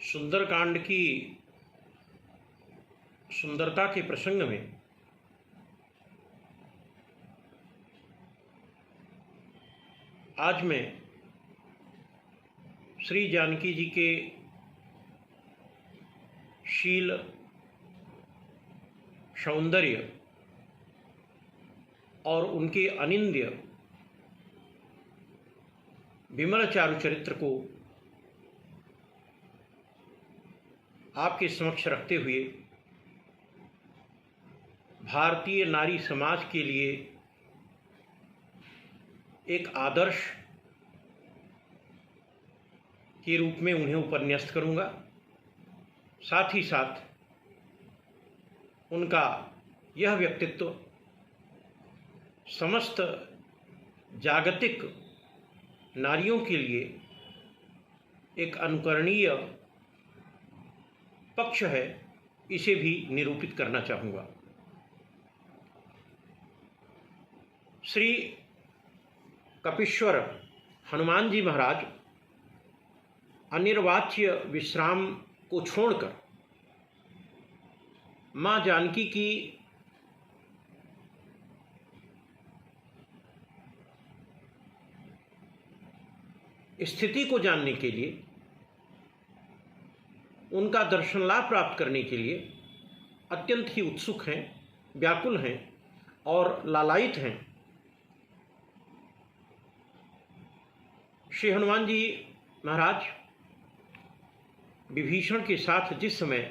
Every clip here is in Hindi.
सुंदरकांड की सुंदरता के प्रसंग में आज मैं श्री जानकी जी के शील, सौंदर्य और उनके अनिंद्य विमल चारु चरित्र को आपके समक्ष रखते हुए भारतीय नारी समाज के लिए एक आदर्श के रूप में उन्हें उपन्यस्त करूंगा। साथ ही साथ उनका यह व्यक्तित्व समस्त जागतिक नारियों के लिए एक अनुकरणीय पक्ष है, इसे भी निरूपित करना चाहूँगा। श्री कपीश्वर हनुमान जी महाराज अनिर्वाच्य विश्राम को छोड़कर माँ जानकी की स्थिति को जानने के लिए, उनका दर्शन लाभ प्राप्त करने के लिए अत्यंत ही उत्सुक हैं, व्याकुल हैं और लालायित हैं। श्री हनुमान जी महाराज विभीषण के साथ जिस समय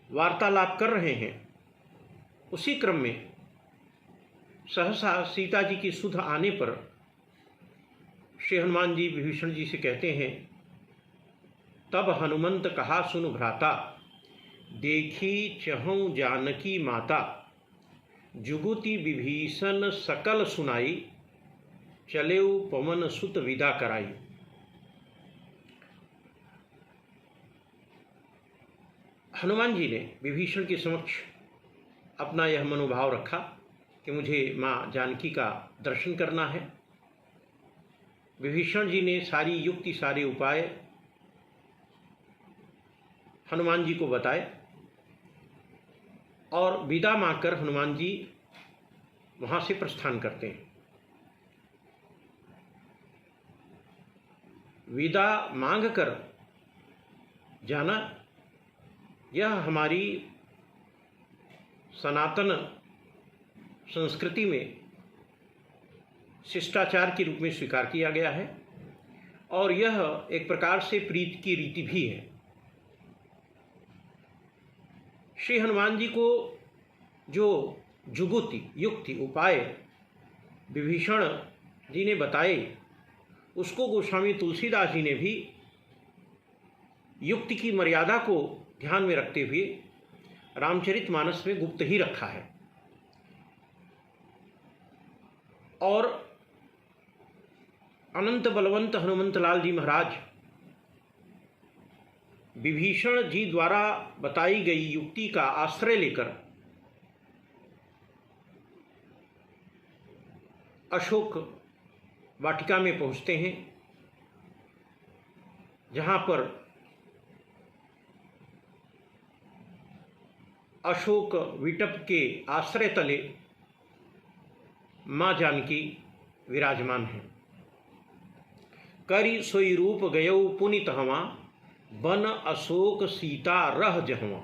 वार्तालाप कर रहे हैं, उसी क्रम में सहसा सीता जी की सुध आने पर श्री हनुमान जी विभीषण जी से कहते हैं, तब हनुमंत कहा सुन भ्राता, देखी चहूँ जानकी माता, जुगुति विभीषण सकल सुनाई, चलेउ पवन सुत विदा कराई। हनुमान जी ने विभीषण के समक्ष अपना यह मनोभाव रखा कि मुझे माँ जानकी का दर्शन करना है। विभीषण जी ने सारी युक्ति, सारे उपाय हनुमान जी को बताए और विदा मांगकर हनुमान जी वहाँ से प्रस्थान करते हैं। विदा मांगकर जाना यह हमारी सनातन संस्कृति में शिष्टाचार के रूप में स्वीकार किया गया है और यह एक प्रकार से प्रीति की रीति भी है। श्री हनुमान जी को जो जुगुति, युक्ति, उपाय विभीषण जी ने बताए, उसको गोस्वामी तुलसीदास जी ने भी युक्ति की मर्यादा को ध्यान में रखते हुए रामचरितमानस में गुप्त ही रखा है। और अनंत बलवंत हनुमंत लाल जी महाराज विभीषण जी द्वारा बताई गई युक्ति का आश्रय लेकर अशोक वाटिका में पहुंचते हैं, जहां पर अशोक विटप के आश्रय तले माँ जानकी विराजमान हैं। करि सोई रूप गयौ पुनित हवा, बन अशोक सीता रह जहवा।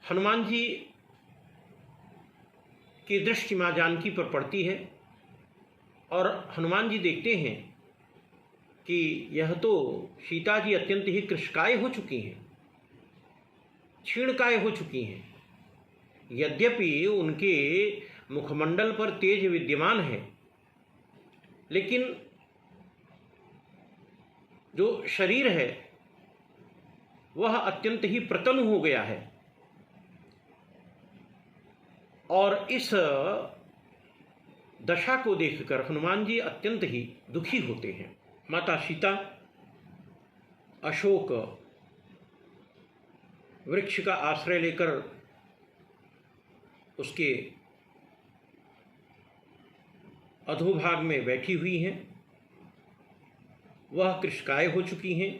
हनुमान जी की दृष्टि माँ जानकी पर पड़ती है और हनुमान जी देखते हैं कि यह तो सीता जी अत्यंत ही कृशकाय हो चुकी हैं, क्षीणकाय हो चुकी हैं। यद्यपि उनके मुखमंडल पर तेज विद्यमान है, लेकिन जो शरीर है वह अत्यंत ही प्रतनु हो गया है। और इस दशा को देखकर हनुमान जी अत्यंत ही दुखी होते हैं। माता सीता अशोक वृक्ष का आश्रय लेकर उसके अधोभाग में बैठी हुई हैं। वह कृशकाय हो चुकी हैं।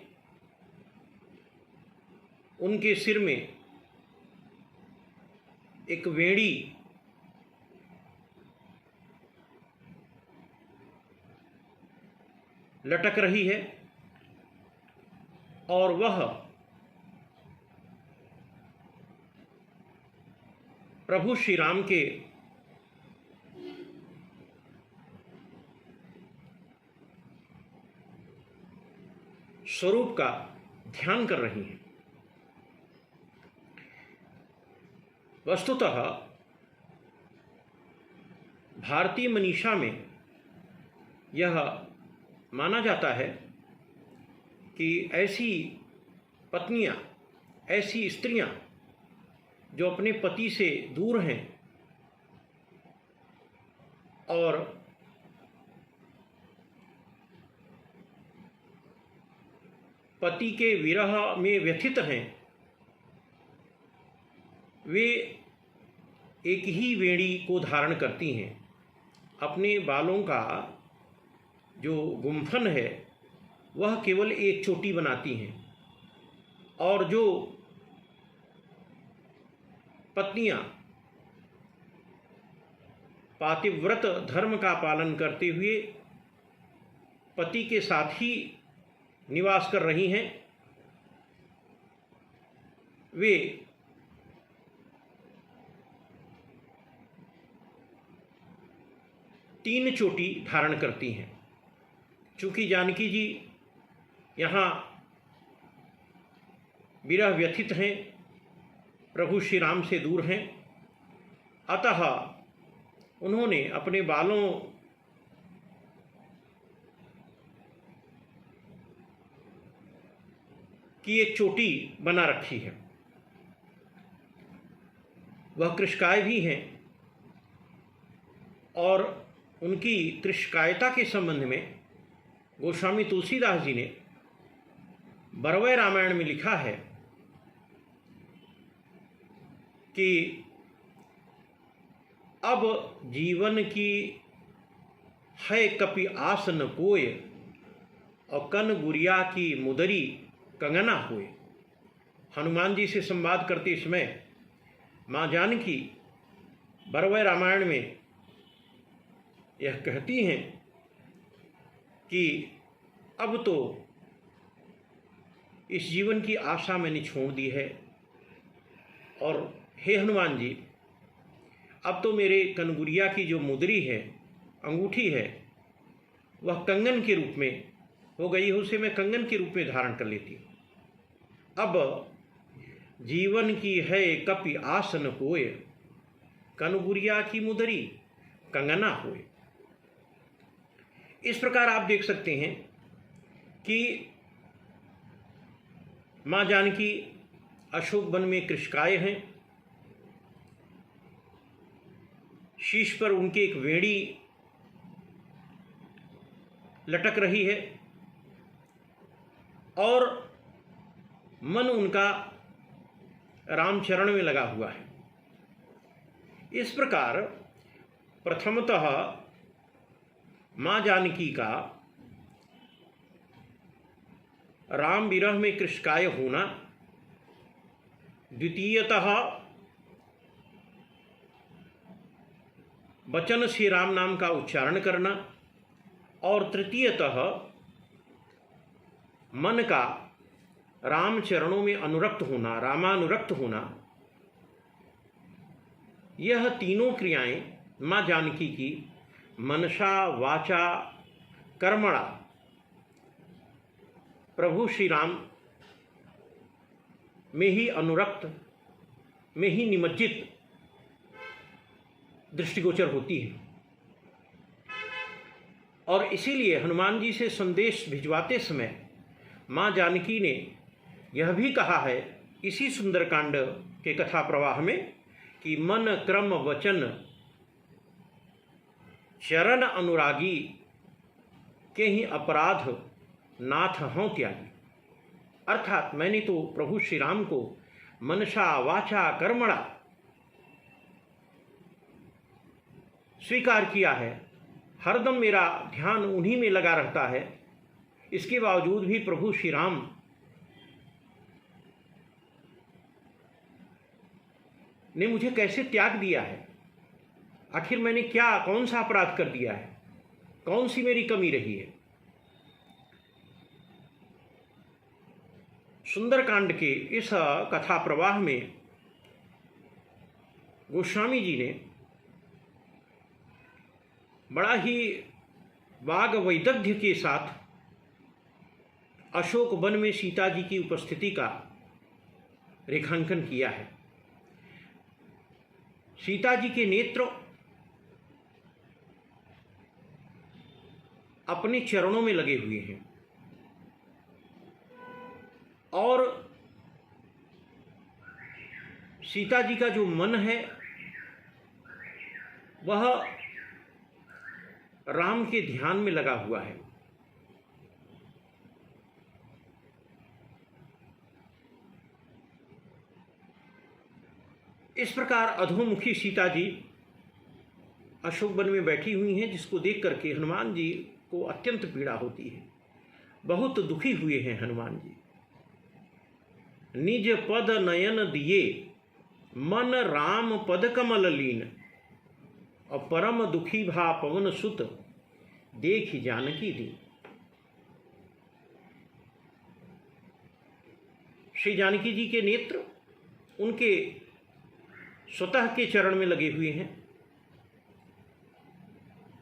उनके सिर में एक वेणी लटक रही है और वह प्रभु श्री राम के स्वरूप का ध्यान कर रही हैं। वस्तुतः भारतीय मनीषा में यह माना जाता है कि ऐसी पत्नियां, ऐसी स्त्रियां जो अपने पति से दूर हैं और पति के विरह में व्यथित हैं, वे एक ही वेणी को धारण करती हैं। अपने बालों का जो गुंफन है वह केवल एक चोटी बनाती हैं और जो पत्नियां पातिव्रत धर्म का पालन करते हुए पति के साथ ही निवास कर रही हैं, वे तीन चोटी धारण करती हैं। चूँकि जानकी जी यहाँ विरह व्यथित हैं, प्रभु श्री राम से दूर हैं, अतः उन्होंने अपने बालों की एक चोटी बना रखी है। वह कृशकाय भी हैं और उनकी कृशकायता के संबंध में गोस्वामी तुलसीदास जी ने बरवय रामायण में लिखा है कि अब जीवन की है कपि आस न कोय और कन गुरिया की मुदरी कंगना हुए। हनुमान जी से संवाद करते समय माँ जानकी बरवय रामायण में यह कहती हैं कि अब तो इस जीवन की आशा मैंने छोड़ दी है और हे हनुमान जी, अब तो मेरे कनगुरिया की जो मुदरी है, अंगूठी है, वह कंगन के रूप में हो गई है, उसे मैं कंगन के रूप में धारण कर लेती हूँ। अब जीवन की है कपि आस न कोय, कनगुरिया की मुदरी कंगना होए। इस प्रकार आप देख सकते हैं कि माँ जानकी अशोक वन में कृशकाय हैं, शीश पर उनकी एक वेणी लटक रही है और मन उनका रामचरण में लगा हुआ है। इस प्रकार प्रथमतः माँ जानकी का राम विरह में कृशकाय होना, द्वितीयतः वचन से राम नाम का उच्चारण करना और तृतीयतः मन का राम चरणों में अनुरक्त होना, रामानुरक्त होना, यह तीनों क्रियाएं माँ जानकी की मनसा वाचा कर्मणा प्रभु श्री राम में ही अनुरक्त, में ही निमज्जित दृष्टिगोचर होती है। और इसीलिए हनुमान जी से संदेश भिजवाते समय माँ जानकी ने यह भी कहा है इसी सुंदरकांड के कथा प्रवाह में कि मन क्रम वचन चरण अनुरागी के ही अपराध नाथ हों त्यागी। अर्थात मैंने तो प्रभु श्री राम को मनसा वाचा कर्मणा स्वीकार किया है, हरदम मेरा ध्यान उन्हीं में लगा रहता है, इसके बावजूद भी प्रभु श्री राम ने मुझे कैसे त्याग दिया है? आखिर मैंने कौन सा अपराध कर दिया है? कौन सी मेरी कमी रही है? सुंदरकांड के इस कथा प्रवाह में गोस्वामी जी ने बड़ा ही वाग वैदग्ध्य के साथ अशोक वन में सीता जी की उपस्थिति का रेखांकन किया है। सीता जी के नेत्र अपने चरणों में लगे हुए हैं और सीता जी का जो मन है वह राम के ध्यान में लगा हुआ है। इस प्रकार अधोमुखी सीता जी अशोक वन में बैठी हुई हैं, जिसको देख करके हनुमान जी को अत्यंत पीड़ा होती है। बहुत दुखी हुए हैं हनुमान जी। निज पद नयन दिए मन राम पद कमल लीन, और परम दुखी भा पवन सुत देख जानकी दी। श्री जानकी जी के नेत्र उनके स्वतः के चरण में लगे हुए हैं।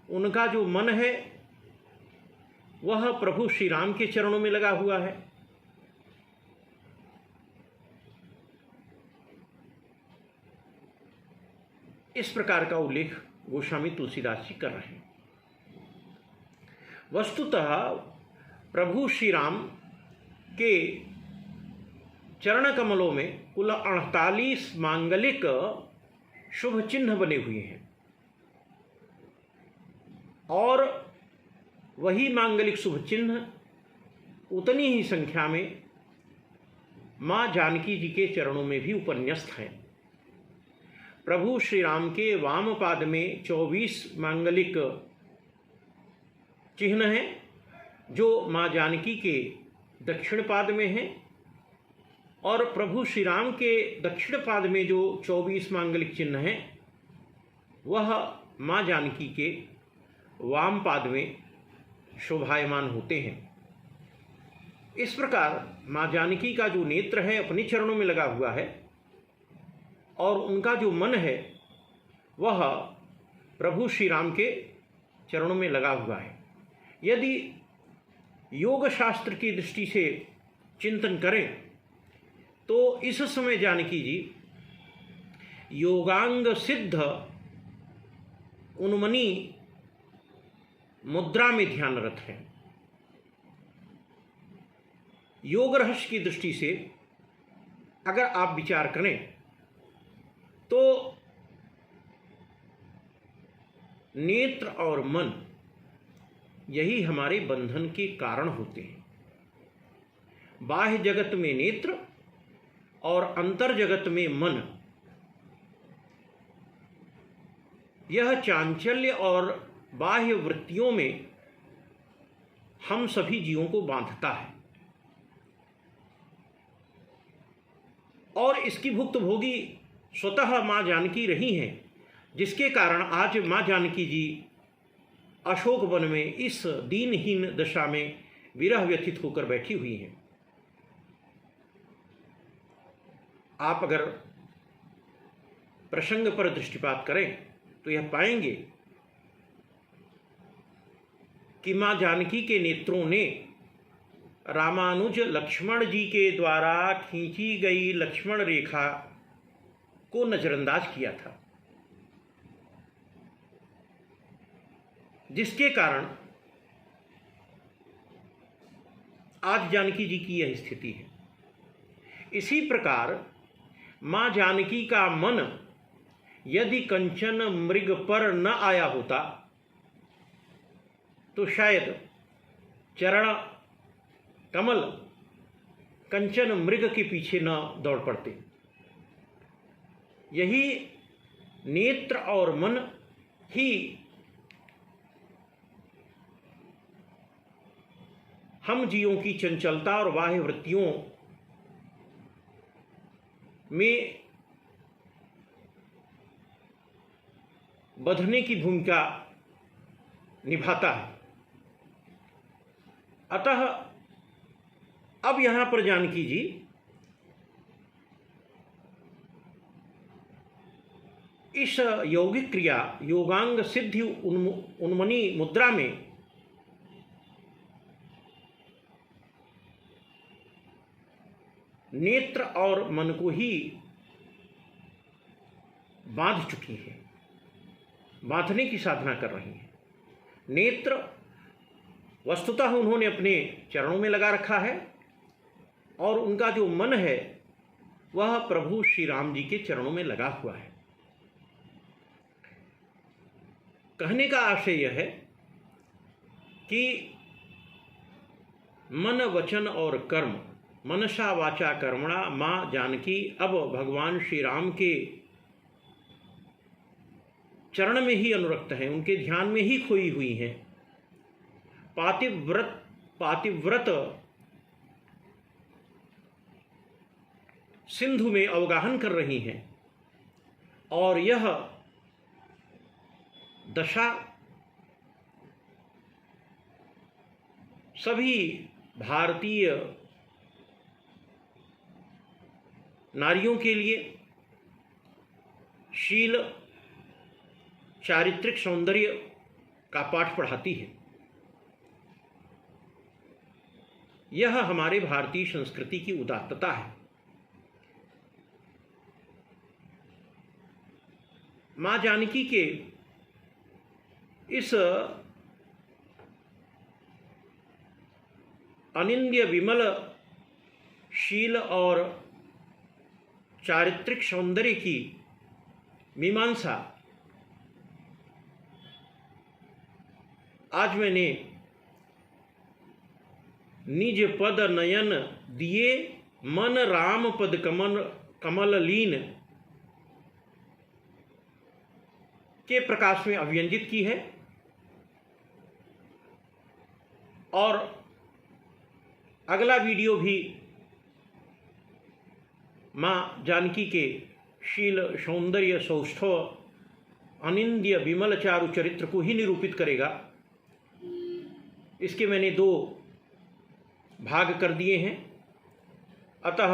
उनका जो मन है वह प्रभु श्री राम के चरणों में लगा हुआ है। इस प्रकार का उल्लेख गोस्वामी तुलसीदास जी कर रहे हैं। वस्तुतः प्रभु श्री राम के चरण कमलों में कुल 48 मांगलिक शुभ चिन्ह बने हुए हैं और वही मांगलिक शुभ चिन्ह उतनी ही संख्या में माँ जानकी जी के चरणों में भी उपन्यस्त हैं। प्रभु श्री राम के वाम पाद में 24 मांगलिक चिन्ह हैं जो माँ जानकी के दक्षिण पाद में हैं, और प्रभु श्री राम के दक्षिण पाद में जो 24 मांगलिक चिन्ह हैं वह माँ जानकी के वाम पाद में शोभायमान होते हैं। इस प्रकार माँ जानकी का जो नेत्र है अपने चरणों में लगा हुआ है और उनका जो मन है वह प्रभु श्री राम के चरणों में लगा हुआ है। यदि योग शास्त्र की दृष्टि से चिंतन करें तो इस समय जानकी जी योगांग सिद्ध उन्मनी मुद्रा में ध्यानरत है। योग रहस्य की दृष्टि से अगर आप विचार करें तो नेत्र और मन यही हमारे बंधन के कारण होते हैं। बाह्य जगत में नेत्र और अंतर जगत में मन, यह चांचल्य और बाह्य वृत्तियों में हम सभी जीवों को बांधता है और इसकी भुक्तभोगी स्वतः माँ जानकी रही हैं, जिसके कारण आज माँ जानकी जी अशोक वन में इस दीनहीन दशा में विरह व्यथित होकर बैठी हुई हैं। आप अगर प्रसंग पर दृष्टिपात करें तो यह पाएंगे कि माँ जानकी के नेत्रों ने रामानुज लक्ष्मण जी के द्वारा खींची गई लक्ष्मण रेखा को नजरअंदाज किया था, जिसके कारण आज जानकी जी की यह स्थिति है। इसी प्रकार माँ जानकी का मन यदि कंचन मृग पर न आया होता तो शायद चरण कमल कंचन मृग के पीछे न दौड़ पड़ते। यही नेत्र और मन ही हम जीवों की चंचलता और बाह्य वृत्तियों में बंधने की भूमिका निभाता है। अतः अब यहाँ पर जानकी जी इस यौगिक क्रिया योगांग सिद्धि उन्मनी मुद्रा में नेत्र और मन को ही बांध चुकी है, बांधने की साधना कर रही हैं। नेत्र वस्तुतः उन्होंने अपने चरणों में लगा रखा है और उनका जो मन है वह प्रभु श्री राम जी के चरणों में लगा हुआ है। कहने का आशय यह है कि मन वचन और कर्म, मनसा वाचा कर्मणा माँ जानकी अब भगवान श्री राम के चरण में ही अनुरक्त हैं, उनके ध्यान में ही खोई हुई हैं। पातिव्रत सिंधु में अवगाहन कर रही हैं और यह दशा सभी भारतीय नारियों के लिए शील चारित्रिक सौंदर्य का पाठ पढ़ाती है। यह हमारे भारतीय संस्कृति की उदात्तता है। माँ जानकी के इस अनिंद्य विमल शील और चारित्रिक सौंदर्य की मीमांसा आज मैंने निज पद नयन दिए मन राम पद कमल लीन के प्रकाश में अभिव्यंजित की है और अगला वीडियो भी माँ जानकी के शील सौंदर्य सौष्ठव अनिंद्य विमल चारु चरित्र को ही निरूपित करेगा। इसके मैंने 2 भाग कर दिए हैं। अतः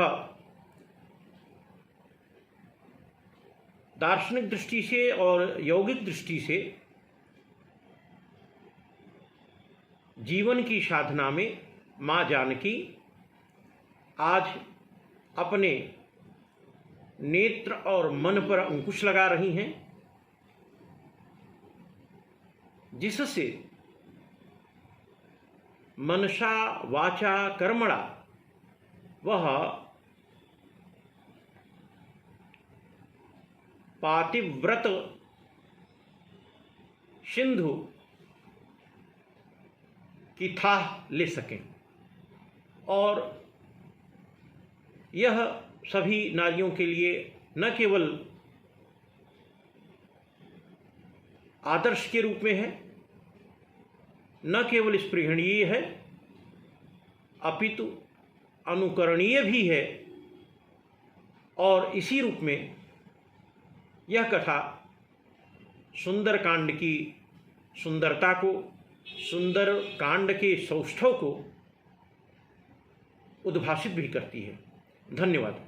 दार्शनिक दृष्टि से और यौगिक दृष्टि से जीवन की साधना में माँ जानकी आज अपने नेत्र और मन पर अंकुश लगा रही हैं, जिससे मनसा वाचा कर्मणा वह पातिव्रत सिंधु की थाह ले सकें और यह सभी नारियों के लिए न केवल आदर्श के रूप में है, न केवल स्पृहणीय है, अपितु अनुकरणीय भी है। और इसी रूप में यह कथा सुंदर कांड की सुंदरता को, सुंदर कांड के सौष्ठव को उद्भाषित भी करती है। धन्यवाद।